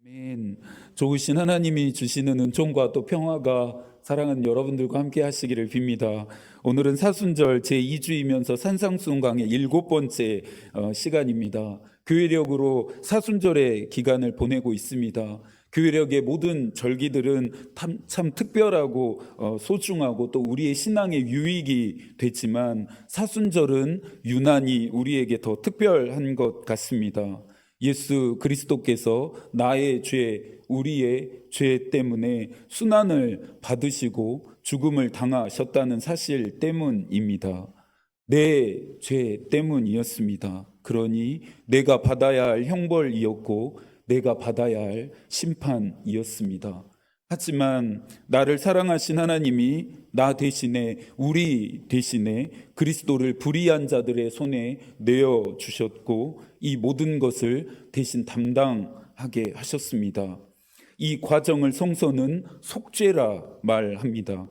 아멘. 좋으신 하나님이 주시는 은총과 또 평화가 사랑하는 여러분들과 함께 하시기를 빕니다. 오늘은 사순절 제2주이면서 산상수훈강의 7번째 시간입니다. 교회력으로 사순절의 기간을 보내고 있습니다. 교회력의 모든 절기들은 참 특별하고 소중하고 또 우리의 신앙의 유익이 되지만 사순절은 유난히 우리에게 더 특별한 것 같습니다. 예수 그리스도께서 나의 죄, 우리의 죄 때문에 순환을 받으시고 죽음을 당하셨다는 사실 때문입니다. 내 죄 때문이었습니다. 그러니 내가 받아야 할 형벌이었고 내가 받아야 할 심판이었습니다. 하지만 나를 사랑하신 하나님이 나 대신에, 우리 대신에 그리스도를 불의한 자들의 손에 내어주셨고 이 모든 것을 대신 담당하게 하셨습니다. 이 과정을 성서는 속죄라 말합니다.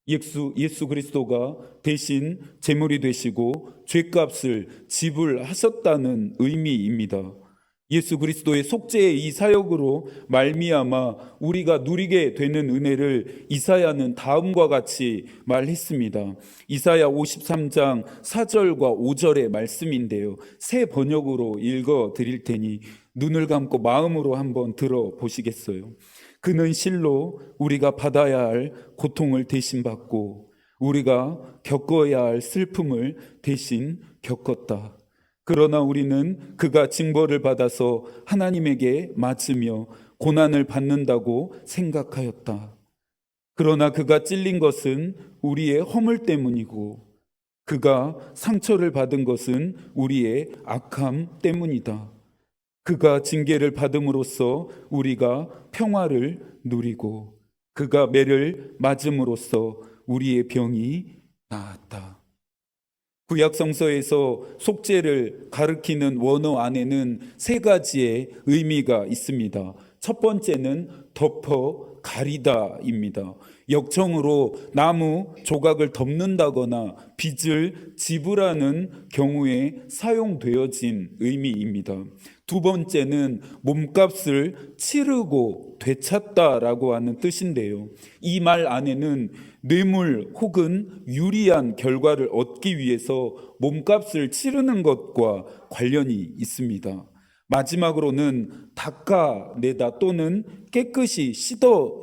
예수 그리스도가 대신 제물이 되시고 죄값을 지불하셨다는 의미입니다. 예수 그리스도의 속죄의 이 사역으로 말미암아 우리가 누리게 되는 은혜를 이사야는 다음과 같이 말했습니다. 이사야 53장 4절과 5절의 말씀인데요, 새 번역으로 읽어 드릴 테니 눈을 감고 마음으로 한번 들어보시겠어요? 그는 실로 우리가 받아야 할 고통을 대신 받고 우리가 겪어야 할 슬픔을 대신 겪었다. 그러나 우리는 그가 징벌을 받아서 하나님에게 맞으며 고난을 받는다고 생각하였다. 그러나 그가 찔린 것은 우리의 허물 때문이고 그가 상처를 받은 것은 우리의 악함 때문이다. 그가 징계를 받음으로써 우리가 평화를 누리고 그가 매를 맞음으로써 우리의 병이 나았다. 구약 성서에서 속죄를 가리키는 원어 안에는 세 가지의 의미가 있습니다. 첫 번째는 덮어 가리다입니다. 역청으로 나무 조각을 덮는다거나 빚을 지불하는 경우에 사용되어진 의미입니다. 두 번째는 몸값을 치르고 되찾다라고 하는 뜻인데요, 이 말 안에는 뇌물 혹은 유리한 결과를 얻기 위해서 몸값을 치르는 것과 관련이 있습니다. 마지막으로는 닦아내다 또는 깨끗이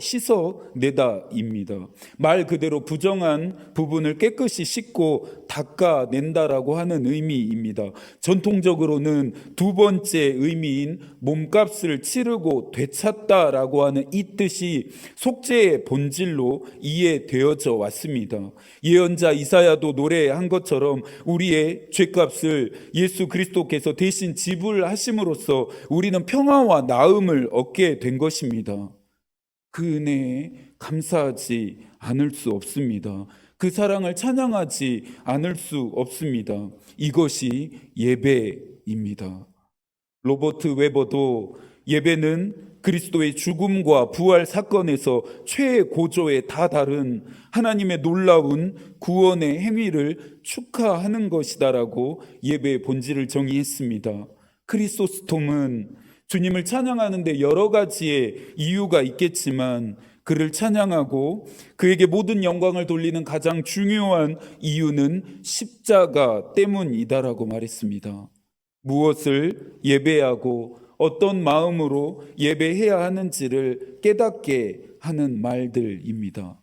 씻어내다입니다. 말 그대로 부정한 부분을 깨끗이 씻고 닦아낸다라고 하는 의미입니다. 전통적으로는 두 번째 의미인 몸값을 치르고 되찾다라고 하는 이 뜻이 속죄의 본질로 이해되어져 왔습니다. 예언자 이사야도 노래한 것처럼 우리의 죄값을 예수 그리스도께서 대신 지불하심으로써 우리는 평화와 나음을 얻게 된 것입니다. 그 은혜에 감사하지 않을 수 없습니다. 그 사랑을 찬양하지 않을 수 없습니다. 이것이 예배입니다. 로버트 웨버도 예배는 그리스도의 죽음과 부활 사건에서 최고조에 다다른 하나님의 놀라운 구원의 행위를 축하하는 것이다라고 예배의 본질을 정의했습니다. 크리소스톰은 주님을 찬양하는데 여러 가지의 이유가 있겠지만 그를 찬양하고 그에게 모든 영광을 돌리는 가장 중요한 이유는 십자가 때문이다라고 말했습니다. 무엇을 예배하고 어떤 마음으로 예배해야 하는지를 깨닫게 하는 말들입니다.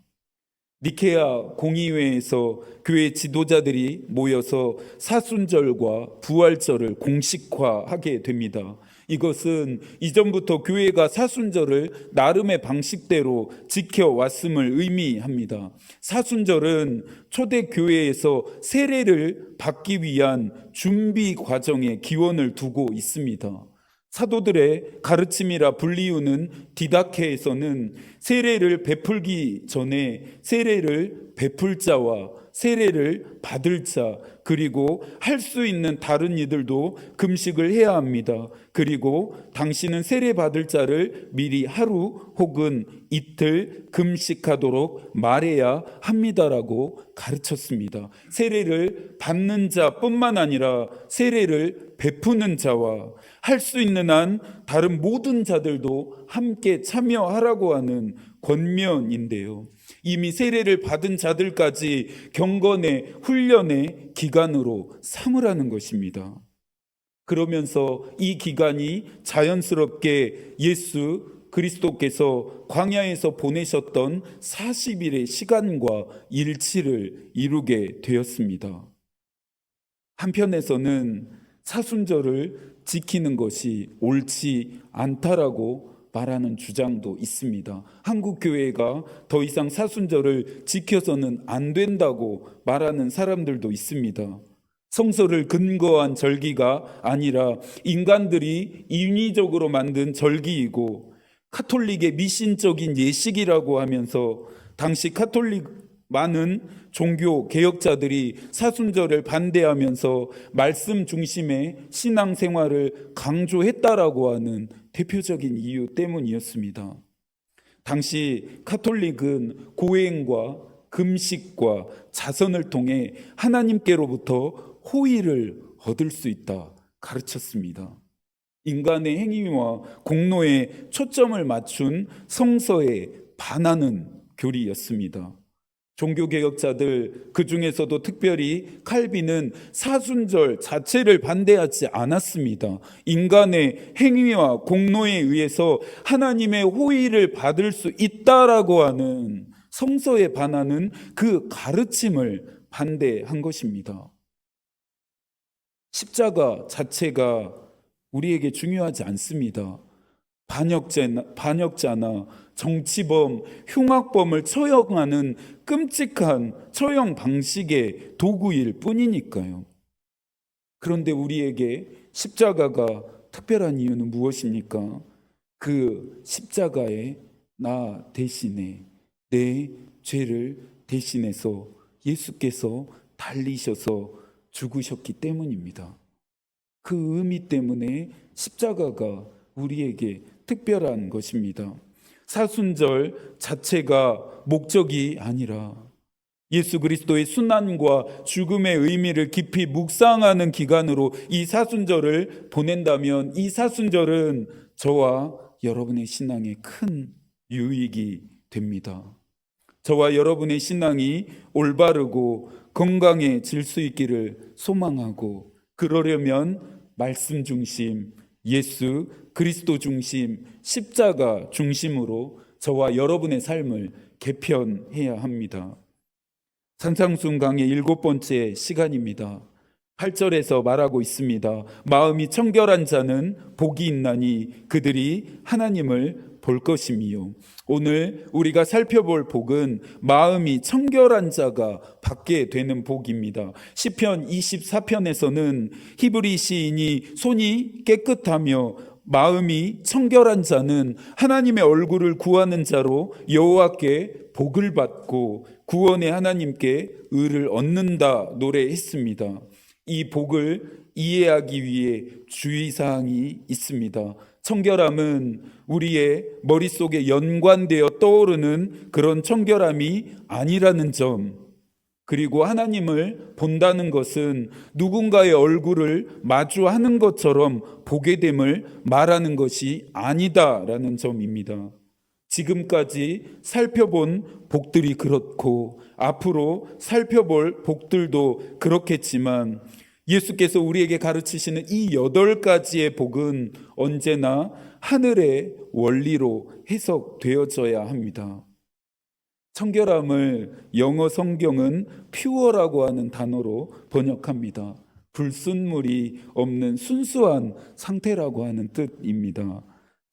니케아 공의회에서 교회 지도자들이 모여서 사순절과 부활절을 공식화하게 됩니다. 이것은 이전부터 교회가 사순절을 나름의 방식대로 지켜왔음을 의미합니다. 사순절은 초대교회에서 세례를 받기 위한 준비 과정에 기원을 두고 있습니다. 사도들의 가르침이라 불리우는 디다케에서는 세례를 베풀기 전에 세례를 베풀 자와 세례를 받을 자, 그리고 할 수 있는 다른 이들도 금식을 해야 합니다. 그리고 당신은 세례 받을 자를 미리 하루 혹은 이틀 금식하도록 말해야 합니다라고 가르쳤습니다. 세례를 받는 자뿐만 아니라 세례를 베푸는 자와 할 수 있는 한 다른 모든 자들도 함께 참여하라고 하는 권면인데요. 이미 세례를 받은 자들까지 경건의 훈련의 기간으로 삼으라는 것입니다. 그러면서 이 기간이 자연스럽게 예수 그리스도께서 광야에서 보내셨던 40일의 시간과 일치를 이루게 되었습니다. 한편에서는 사순절을 지키는 것이 옳지 않다라고 말하는 주장도 있습니다. 한국 교회가 더 이상 사순절을 지켜서는 안 된다고 말하는 사람들도 있습니다. 성서를 근거한 절기가 아니라 인간들이 인위적으로 만든 절기이고 카톨릭의 미신적인 예식이라고 하면서 당시 카톨릭 많은 종교 개혁자들이 사순절을 반대하면서 말씀 중심의 신앙생활을 강조했다라고 하는 대표적인 이유 때문이었습니다. 당시 카톨릭은 고행과 금식과 자선을 통해 하나님께로부터 호의를 얻을 수 있다 가르쳤습니다. 인간의 행위와 공로에 초점을 맞춘 성서에 반하는 교리였습니다. 종교개혁자들 그 중에서도 특별히 칼빈은 사순절 자체를 반대하지 않았습니다. 인간의 행위와 공로에 의해서 하나님의 호의를 받을 수 있다라고 하는 성서에 반하는 그 가르침을 반대한 것입니다. 십자가 자체가 우리에게 중요하지 않습니다. 반역자나 정치범, 흉악범을 처형하는 끔찍한 처형 방식의 도구일 뿐이니까요. 그런데 우리에게 십자가가 특별한 이유는 무엇입니까? 그 십자가에 나 대신에 내 죄를 대신해서 예수께서 달리셔서 죽으셨기 때문입니다. 그 의미 때문에 십자가가 우리에게 특별한 것입니다. 사순절 자체가 목적이 아니라 예수 그리스도의 순환과 죽음의 의미를 깊이 묵상하는 기간으로 이 사순절을 보낸다면 이 사순절은 저와 여러분의 신앙에 큰 유익이 됩니다. 저와 여러분의 신앙이 올바르고 건강해질 수 있기를 소망하고, 그러려면 말씀 중심, 예수 그리스도 중심, 십자가 중심으로 저와 여러분의 삶을 개편해야 합니다. 산상순 강의 7번째 시간입니다. 8절에서 말하고 있습니다. 마음이 청결한 자는 복이 있나니 그들이 하나님을 볼 것임이요. 오늘 우리가 살펴볼 복은 마음이 청결한 자가 받게 되는 복입니다. 시편 24편에서는 히브리 시인이 손이 깨끗하며 마음이 청결한 자는 하나님의 얼굴을 구하는 자로 여호와께 복을 받고 구원의 하나님께 의를 얻는다 노래했습니다. 이 복을 이해하기 위해 주의사항이 있습니다. 청결함은 우리의 머릿속에 연관되어 떠오르는 그런 청결함이 아니라는 점, 그리고 하나님을 본다는 것은 누군가의 얼굴을 마주하는 것처럼 보게 됨을 말하는 것이 아니다라는 점입니다. 지금까지 살펴본 복들이 그렇고 앞으로 살펴볼 복들도 그렇겠지만 예수께서 우리에게 가르치시는 이 8가지의 복은 언제나 하늘의 원리로 해석되어져야 합니다. 청결함을 영어 성경은 퓨어라고 하는 단어로 번역합니다. 불순물이 없는 순수한 상태라고 하는 뜻입니다.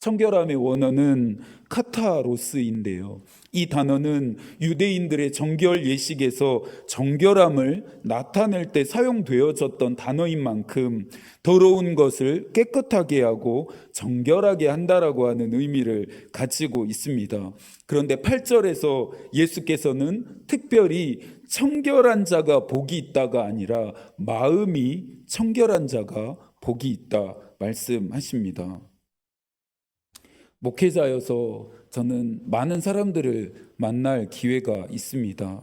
청결함의 원어는 카타로스인데요. 이 단어는 유대인들의 정결 예식에서 정결함을 나타낼 때 사용되어졌던 단어인 만큼 더러운 것을 깨끗하게 하고 정결하게 한다라고 하는 의미를 가지고 있습니다. 그런데 8절에서 예수께서는 특별히 청결한 자가 복이 있다가 아니라 마음이 청결한 자가 복이 있다 말씀하십니다. 목회자여서 저는 많은 사람들을 만날 기회가 있습니다.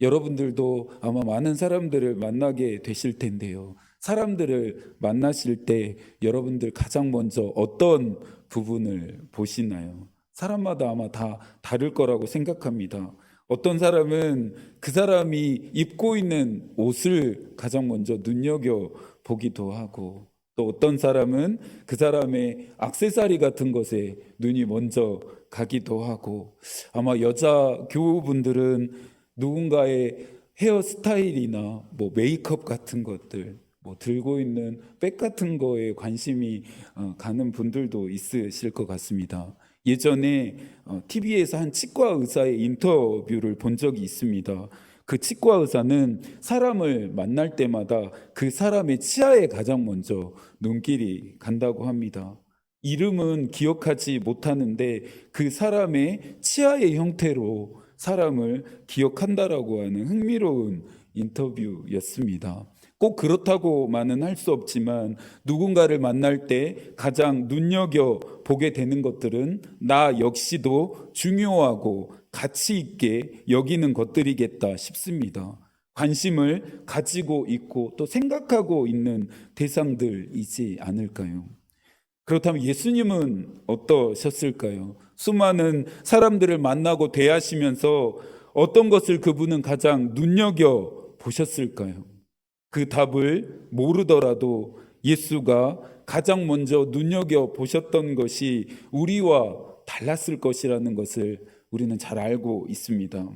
여러분들도 아마 많은 사람들을 만나게 되실 텐데요. 사람들을 만나실 때 여러분들 가장 먼저 어떤 부분을 보시나요? 사람마다 아마 다 다를 거라고 생각합니다. 어떤 사람은 그 사람이 입고 있는 옷을 가장 먼저 눈여겨보기도 하고, 또 어떤 사람은 그 사람의 액세서리 같은 것에 눈이 먼저 가기도 하고, 아마 여자 교우분들은 누군가의 헤어스타일이나 메이크업 같은 것들, 들고 있는 백 같은 거에 관심이 가는 분들도 있으실 것 같습니다. 예전에 TV에서 한 치과 의사의 인터뷰를 본 적이 있습니다. 그 치과 의사는 사람을 만날 때마다 그 사람의 치아에 가장 먼저 눈길이 간다고 합니다. 이름은 기억하지 못하는데 그 사람의 치아의 형태로 사람을 기억한다라고 하는 흥미로운 인터뷰였습니다. 꼭 그렇다고만은 할 수 없지만 누군가를 만날 때 가장 눈여겨보게 되는 것들은 나 역시도 중요하고 가치 있게 여기는 것들이겠다 싶습니다. 관심을 가지고 있고 또 생각하고 있는 대상들이지 않을까요? 그렇다면 예수님은 어떠셨을까요? 수많은 사람들을 만나고 대하시면서 어떤 것을 그분은 가장 눈여겨보셨을까요? 그 답을 모르더라도 예수가 가장 먼저 눈여겨보셨던 것이 우리와 달랐을 것이라는 것을 우리는 잘 알고 있습니다.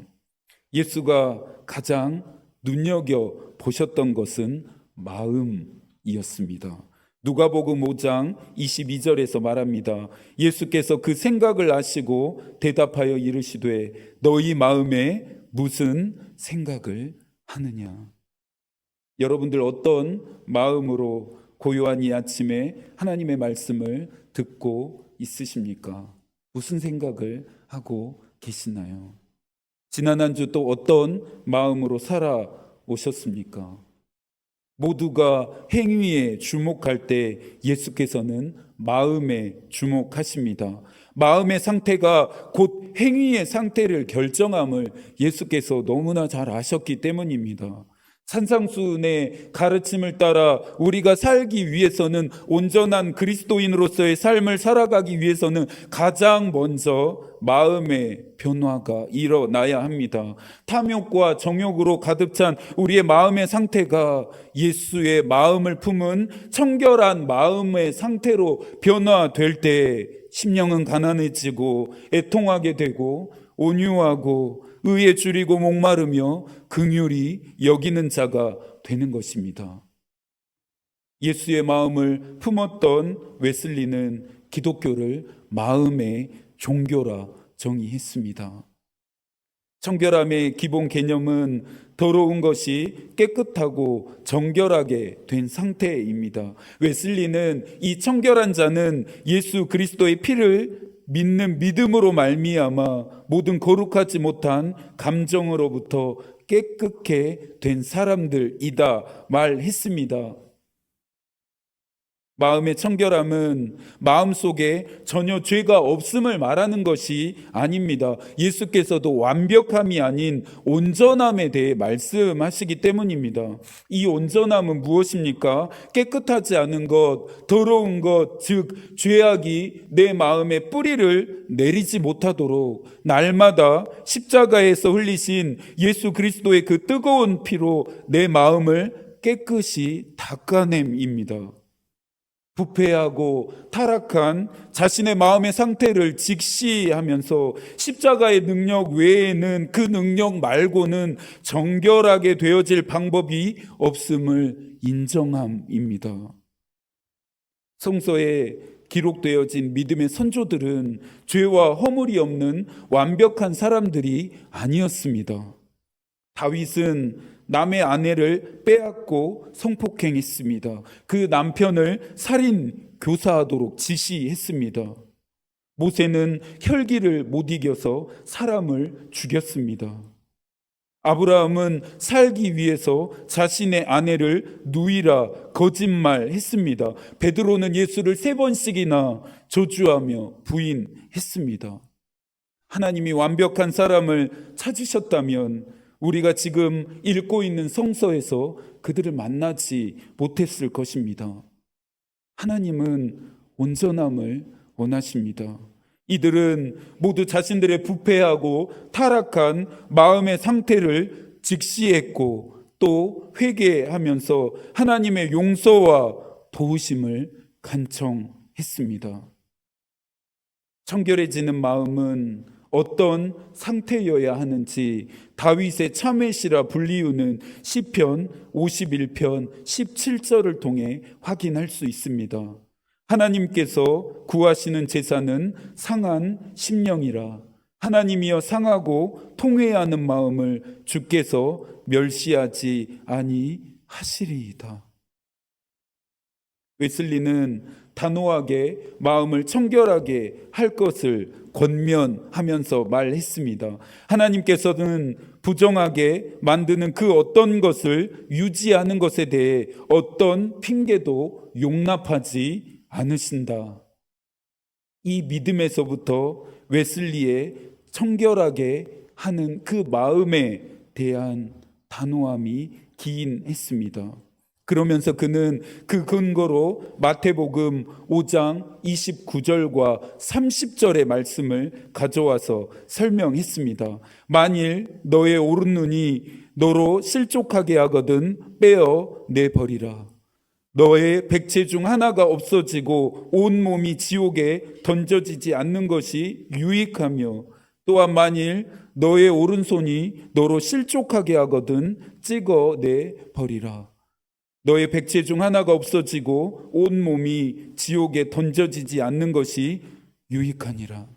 예수가 가장 눈여겨보셨던 것은 마음이었습니다. 누가복음 5장 22절에서 말합니다. 예수께서 그 생각을 아시고 대답하여 이르시되 너희 마음에 무슨 생각을 하느냐. 여러분들 어떤 마음으로 고요한 이 아침에 하나님의 말씀을 듣고 있으십니까? 무슨 생각을 하고 계시나요? 지난 한 주 또 어떤 마음으로 살아오셨습니까? 모두가 행위에 주목할 때 예수께서는 마음에 주목하십니다. 마음의 상태가 곧 행위의 상태를 결정함을 예수께서 너무나 잘 아셨기 때문입니다. 산상수훈의 가르침을 따라 우리가 살기 위해서는, 온전한 그리스도인으로서의 삶을 살아가기 위해서는 가장 먼저 마음의 변화가 일어나야 합니다. 탐욕과 정욕으로 가득 찬 우리의 마음의 상태가 예수의 마음을 품은 청결한 마음의 상태로 변화될 때 심령은 가난해지고 애통하게 되고 온유하고 의에 줄이고 목마르며 긍휼히 여기는 자가 되는 것입니다. 예수의 마음을 품었던 웨슬리는 기독교를 마음의 종교라 정의했습니다. 청결함의 기본 개념은 더러운 것이 깨끗하고 정결하게 된 상태입니다. 웨슬리는 이 청결한 자는 예수 그리스도의 피를 믿는 믿음으로 말미암아 모든 거룩하지 못한 감정으로부터 깨끗게 된 사람들이다 말했습니다. 마음의 청결함은 마음속에 전혀 죄가 없음을 말하는 것이 아닙니다. 예수께서도 완벽함이 아닌 온전함에 대해 말씀하시기 때문입니다. 이 온전함은 무엇입니까? 깨끗하지 않은 것, 더러운 것, 즉 죄악이 내 마음에 뿌리를 내리지 못하도록 날마다 십자가에서 흘리신 예수 그리스도의 그 뜨거운 피로 내 마음을 깨끗이 닦아냄입니다. 부패하고 타락한 자신의 마음의 상태를 직시하면서 십자가의 능력 외에는, 그 능력 말고는 정결하게 되어질 방법이 없음을 인정함입니다. 성서에 기록되어진 믿음의 선조들은 죄와 허물이 없는 완벽한 사람들이 아니었습니다. 다윗은 남의 아내를 빼앗고 성폭행했습니다. 그 남편을 살인 교사하도록 지시했습니다. 모세는 혈기를 못 이겨서 사람을 죽였습니다. 아브라함은 살기 위해서 자신의 아내를 누이라 거짓말했습니다. 베드로는 예수를 3번씩이나 저주하며 부인했습니다. 하나님이 완벽한 사람을 찾으셨다면 우리가 지금 읽고 있는 성서에서 그들을 만나지 못했을 것입니다. 하나님은 온전함을 원하십니다. 이들은 모두 자신들의 부패하고 타락한 마음의 상태를 직시했고 또 회개하면서 하나님의 용서와 도우심을 간청했습니다. 청결해지는 마음은 어떤 상태여야 하는지 다윗의 참회시라 불리우는 시편 51편 17절을 통해 확인할 수 있습니다. 하나님께서 구하시는 제사는 상한 심령이라. 하나님이여 상하고 통회하는 마음을 주께서 멸시하지 아니하시리이다. 웨슬리는 단호하게 마음을 청결하게 할 것을 권면하면서 말했습니다. 하나님께서는 부정하게 만드는 그 어떤 것을 유지하는 것에 대해 어떤 핑계도 용납하지 않으신다. 이 믿음에서부터 웨슬리의 청결하게 하는 그 마음에 대한 단호함이 기인했습니다. 그러면서 그는 그 근거로 마태복음 5장 29절과 30절의 말씀을 가져와서 설명했습니다. 만일 너의 오른눈이 너로 실족하게 하거든 빼어 내버리라. 너의 백체 중 하나가 없어지고 온몸이 지옥에 던져지지 않는 것이 유익하며 또한 만일 너의 오른손이 너로 실족하게 하거든 찍어내 버리라. 너의 백체 중 하나가 없어지고 온몸이 지옥에 던져지지 않는 것이 유익하니라.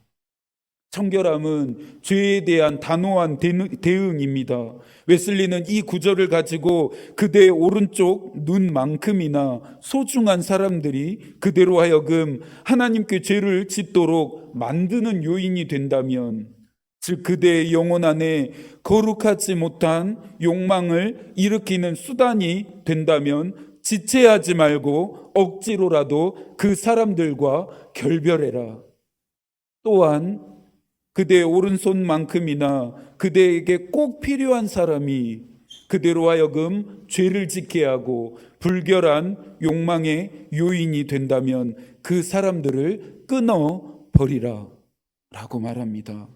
청결함은 죄에 대한 단호한 대응입니다. 웨슬리는 이 구절을 가지고 그대의 오른쪽 눈만큼이나 소중한 사람들이 그대로 하여금 하나님께 죄를 짓도록 만드는 요인이 된다면, 즉 그대의 영혼 안에 거룩하지 못한 욕망을 일으키는 수단이 된다면 지체하지 말고 억지로라도 그 사람들과 결별해라. 또한 그대의 오른손만큼이나 그대에게 꼭 필요한 사람이 그대로 하여금 죄를 짓게 하고 불결한 욕망의 요인이 된다면 그 사람들을 끊어 버리라 라고 말합니다.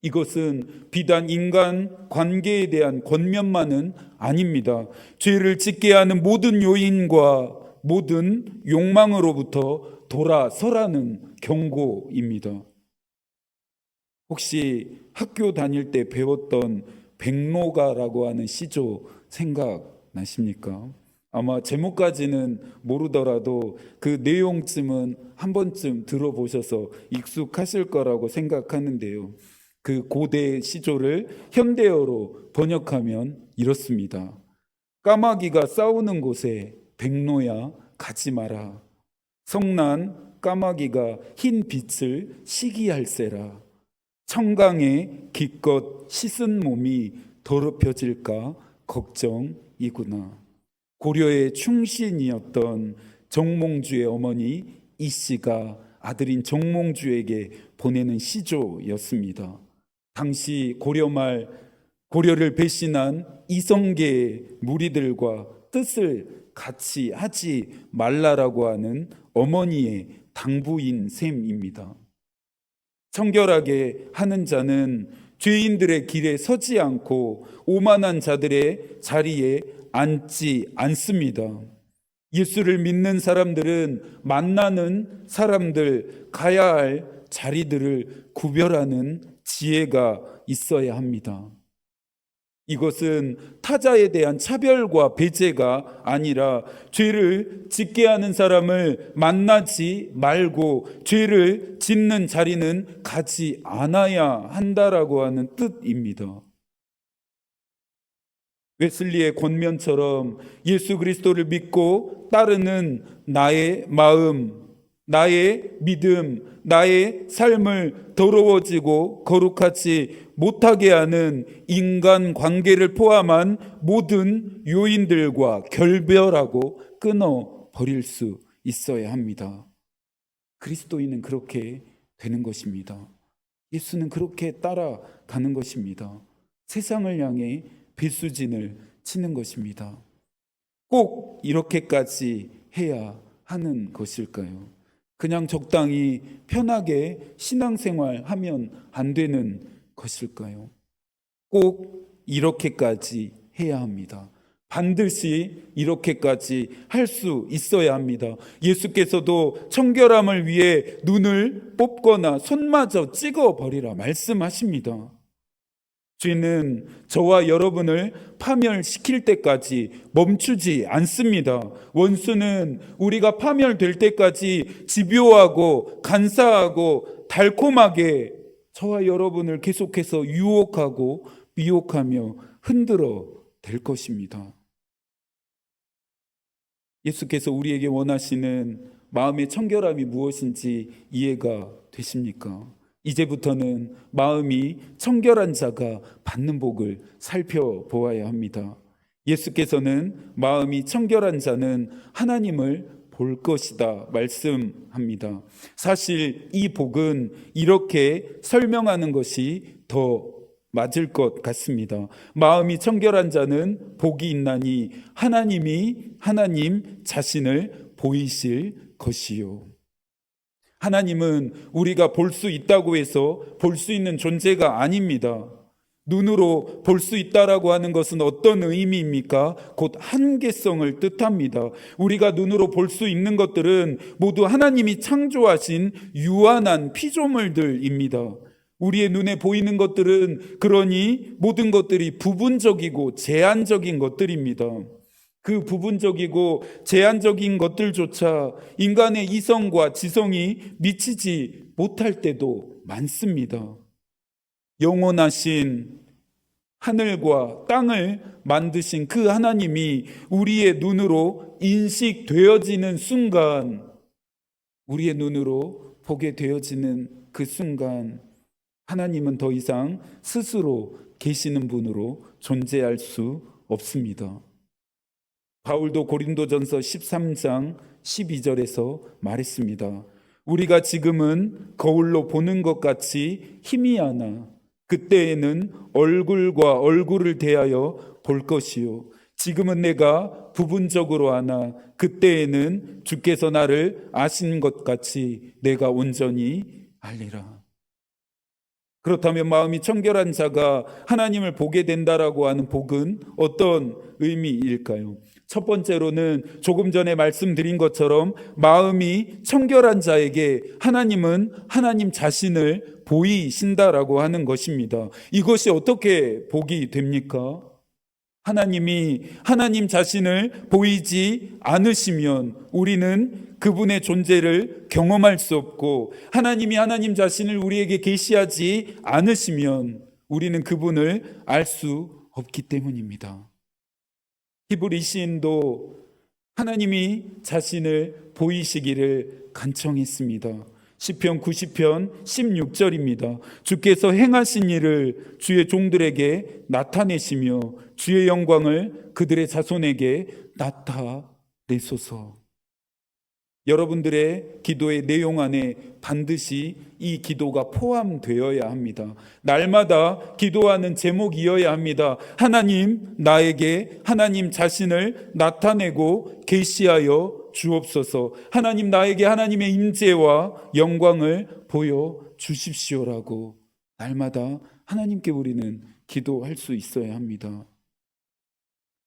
이것은 비단 인간 관계에 대한 권면만은 아닙니다. 죄를 짓게 하는 모든 요인과 모든 욕망으로부터 돌아서라는 경고입니다. 혹시 학교 다닐 때 배웠던 백로가라고 하는 시조 생각나십니까? 아마 제목까지는 모르더라도 그 내용쯤은 한 번쯤 들어보셔서 익숙하실 거라고 생각하는데요. 그 고대 시조를 현대어로 번역하면 이렇습니다. 까마귀가 싸우는 곳에 백로야 가지 마라. 성난 까마귀가 흰 빛을 시기할세라. 청강에 기껏 씻은 몸이 더럽혀질까 걱정이구나. 고려의 충신이었던 정몽주의 어머니 이씨가 아들인 정몽주에게 보내는 시조였습니다. 당시 고려를 배신한 이성계의 무리들과 뜻을 같이 하지 말라라고 하는 어머니의 당부인 셈입니다. 청결하게 하는 자는 죄인들의 길에 서지 않고 오만한 자들의 자리에 앉지 않습니다. 예수를 믿는 사람들은 만나는 사람들, 가야 할 자리들을 구별하는 지혜가 있어야 합니다. 이것은 타자에 대한 차별과 배제가 아니라 죄를 짓게 하는 사람을 만나지 말고 죄를 짓는 자리는 가지 않아야 한다라고 하는 뜻입니다. 웨슬리의 권면처럼 예수 그리스도를 믿고 따르는 나의 마음, 나의 믿음, 나의 삶을 더러워지고 거룩하지 못하게 하는 인간 관계를 포함한 모든 요인들과 결별하고 끊어 버릴 수 있어야 합니다. 그리스도인은 그렇게 되는 것입니다. 예수는 그렇게 따라가는 것입니다. 세상을 향해 배수진을 치는 것입니다. 꼭 이렇게까지 해야 하는 것일까요? 그냥 적당히 편하게 신앙생활 하면 안 되는 것일까요? 꼭 이렇게까지 해야 합니다. 반드시 이렇게까지 할 수 있어야 합니다. 예수께서도 청결함을 위해 눈을 뽑거나 손마저 찍어버리라 말씀하십니다. 죄는 저와 여러분을 파멸시킬 때까지 멈추지 않습니다. 원수는 우리가 파멸될 때까지 집요하고 간사하고 달콤하게 저와 여러분을 계속해서 유혹하고 미혹하며 흔들어 댈 것입니다. 예수께서 우리에게 원하시는 마음의 청결함이 무엇인지 이해가 되십니까? 이제부터는 마음이 청결한 자가 받는 복을 살펴보아야 합니다. 예수께서는 마음이 청결한 자는 하나님을 볼 것이다 말씀합니다. 사실 이 복은 이렇게 설명하는 것이 더 맞을 것 같습니다. 마음이 청결한 자는 복이 있나니 하나님이 하나님 자신을 보이실 것이요. 하나님은 우리가 볼 수 있다고 해서 볼 수 있는 존재가 아닙니다. 눈으로 볼 수 있다라고 하는 것은 어떤 의미입니까? 곧 한계성을 뜻합니다. 우리가 눈으로 볼 수 있는 것들은 모두 하나님이 창조하신 유한한 피조물들입니다. 우리의 눈에 보이는 것들은 그러니 모든 것들이 부분적이고 제한적인 것들입니다. 그 부분적이고 제한적인 것들조차 인간의 이성과 지성이 미치지 못할 때도 많습니다. 영원하신 하늘과 땅을 만드신 그 하나님이 우리의 눈으로 인식되어지는 순간, 우리의 눈으로 보게 되어지는 그 순간, 하나님은 더 이상 스스로 계시는 분으로 존재할 수 없습니다. 바울도 고린도전서 13장 12절에서 말했습니다. 우리가 지금은 거울로 보는 것 같이 희미하나 그때에는 얼굴과 얼굴을 대하여 볼 것이요. 지금은 내가 부분적으로 아나 그때에는 주께서 나를 아신 것 같이 내가 온전히 알리라. 그렇다면 마음이 청결한 자가 하나님을 보게 된다라고 하는 복은 어떤 의미일까요? 첫 번째로는 조금 전에 말씀드린 것처럼 마음이 청결한 자에게 하나님은 하나님 자신을 보이신다라고 하는 것입니다. 이것이 어떻게 복이 됩니까? 하나님이 하나님 자신을 보이지 않으시면 우리는 그분의 존재를 경험할 수 없고, 하나님이 하나님 자신을 우리에게 계시하지 않으시면 우리는 그분을 알 수 없기 때문입니다. 히브리 시인도 하나님이 자신을 보이시기를 간청했습니다. 시편 90편 16절입니다. 주께서 행하신 일을 주의 종들에게 나타내시며 주의 영광을 그들의 자손에게 나타내소서. 여러분들의 기도의 내용 안에 반드시 이 기도가 포함되어야 합니다. 날마다 기도하는 제목이어야 합니다. 하나님, 나에게 하나님 자신을 나타내고 계시하여 주옵소서. 하나님, 나에게 하나님의 임재와 영광을 보여 주십시오라고 날마다 하나님께 우리는 기도할 수 있어야 합니다.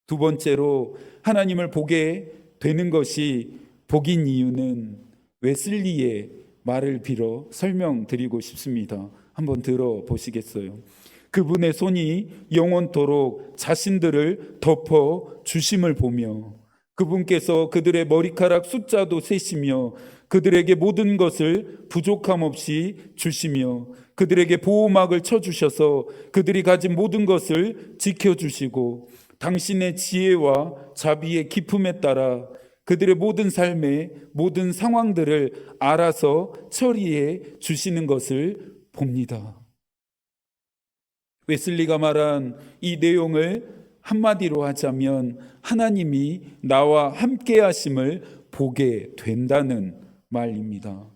두 번째로 하나님을 보게 되는 것이 복인 이유는 웨슬리의 말을 빌어 설명드리고 싶습니다. 한번 들어보시겠어요? 그분의 손이 영원토록 자신들을 덮어 주심을 보며 그분께서 그들의 머리카락 숫자도 세시며 그들에게 모든 것을 부족함 없이 주시며 그들에게 보호막을 쳐주셔서 그들이 가진 모든 것을 지켜주시고 당신의 지혜와 자비의 깊음에 따라 그들의 모든 삶의 모든 상황들을 알아서 처리해 주시는 것을 봅니다. 웨슬리가 말한 이 내용을 한마디로 하자면 하나님이 나와 함께 하심을 보게 된다는 말입니다.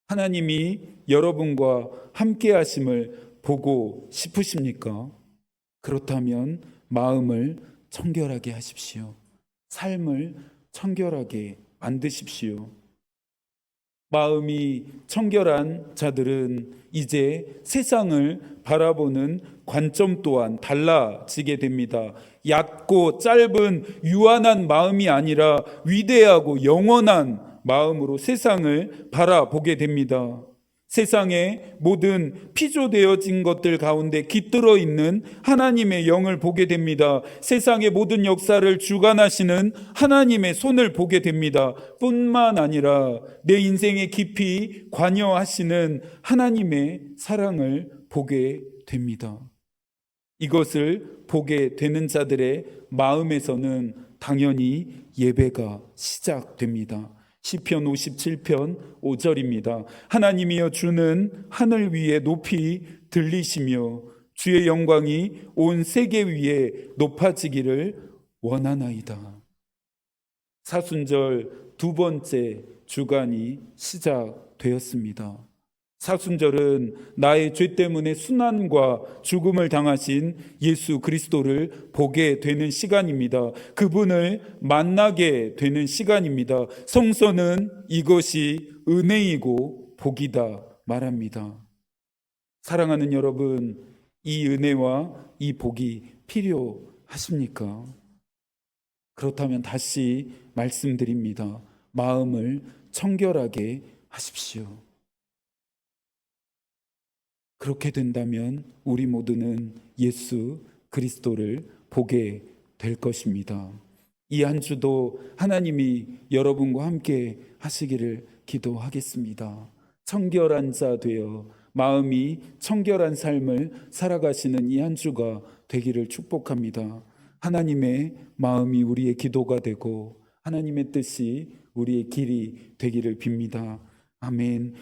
하나님이 여러분과 함께 하심을 보고 싶으십니까? 그렇다면 마음을 청결하게 하십시오. 삶을 청결하게 만드십시오. 마음이 청결한 자들은 이제 세상을 바라보는 관점 또한 달라지게 됩니다. 얕고 짧은 유한한 마음이 아니라 위대하고 영원한 마음으로 세상을 바라보게 됩니다. 세상의 모든 피조되어진 것들 가운데 깃들어 있는 하나님의 영을 보게 됩니다. 세상의 모든 역사를 주관하시는 하나님의 손을 보게 됩니다. 뿐만 아니라 내 인생에 깊이 관여하시는 하나님의 사랑을 보게 됩니다. 이것을 보게 되는 자들의 마음에서는 당연히 예배가 시작됩니다. 시편 57편 5절입니다. 하나님이여 주는 하늘 위에 높이 들리시며 주의 영광이 온 세계 위에 높아지기를 원하나이다. 사순절 두 번째 주간이 시작되었습니다. 사순절은 나의 죄 때문에 순환과 죽음을 당하신 예수 그리스도를 보게 되는 시간입니다. 그분을 만나게 되는 시간입니다. 성서는 이것이 은혜이고 복이다 말합니다. 사랑하는 여러분, 이 은혜와 이 복이 필요하십니까? 그렇다면 다시 말씀드립니다. 마음을 청결하게 하십시오. 그렇게 된다면 우리 모두는 예수 그리스도를 보게 될 것입니다. 이 한 주도 하나님이 여러분과 함께 하시기를 기도하겠습니다. 청결한 자 되어 마음이 청결한 삶을 살아가시는 이 한 주가 되기를 축복합니다. 하나님의 마음이 우리의 기도가 되고 하나님의 뜻이 우리의 길이 되기를 빕니다. 아멘.